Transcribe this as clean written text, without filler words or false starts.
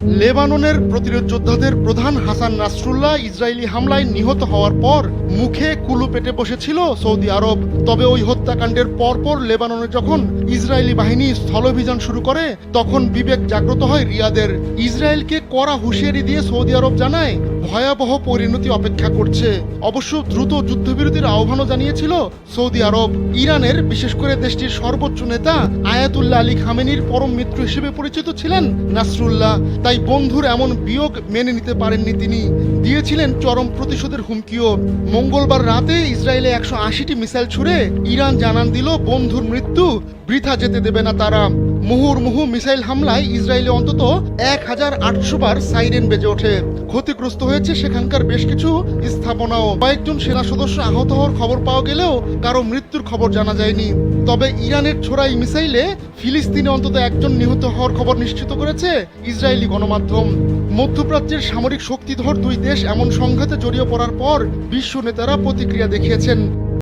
লেবাননের প্রতিরোধ যোদ্ধাদের প্রধান হাসান নাসরুল্লাহ ইসরায়েলি হামলায় নিহত হওয়ার পর মুখে কুলু পেটে বসেছিল সৌদি আরব। তবে ওই হত্যাকাণ্ডের পরপর লেবাননে যখন ইসরায়েলি বাহিনী স্থলাভিযান শুরু করে তখন বিবেক জাগ্রত হয় রিয়াদের। ইসরায়েলকে কড়া হুঁশিয়ারি দিয়ে সৌদি আরব জানায় ভয়াবহ পরিণতি অপেক্ষা করছে। অবশ্য দ্রুত যুদ্ধবিরতির আহ্বানও জানিয়েছিল সৌদি আরব। ইরানের, বিশেষ করে দেশটির সর্বোচ্চ নেতা আয়াতুল্লাহ আলী খামেনির পরম মিত্র হিসেবে পরিচিত ছিলেন নাসরুল্লাহ। তাই বন্ধুর এমন বিয়োগ মেনে নিতে পারেননি তিনি, দিয়েছিলেন চরম প্রতিশোধের হুমকিও। মঙ্গলবার রাতে ইসরায়েলে 180টি মিসাইল ছুড়ে ইরান জানান দিল বন্ধুর মৃত্যু বৃথা যেতে দেবে না তারা। মুহুর্মুহু মিসাইল হামলায় ইসরায়েলে অন্তত 1800 বার সাইরেন বেজে ওঠে। ক্ষতিগ্রস্ত হয়েছে সেখানকার বেশ কিছু স্থাপনাও। কয়েকজন সেনা সদস্য আহত হওয়ার খবর পাওয়া গেলেও কারো মৃত্যুর খবর জানা যায়নি। তবে ইরানের ছোড়া এই মিসাইলে ফিলিস্তিনে অন্তত একজন নিহত হওয়ার খবর নিশ্চিত করেছে ইসরায়েলি গণমাধ্যম। মধ্যপ্রাচ্যের সামরিক শক্তিধর দুই দেশ এমন সংঘাতে জড়িয়ে পড়ার পর বিশ্ব নেতারা প্রতিক্রিয়া দেখিয়েছেন।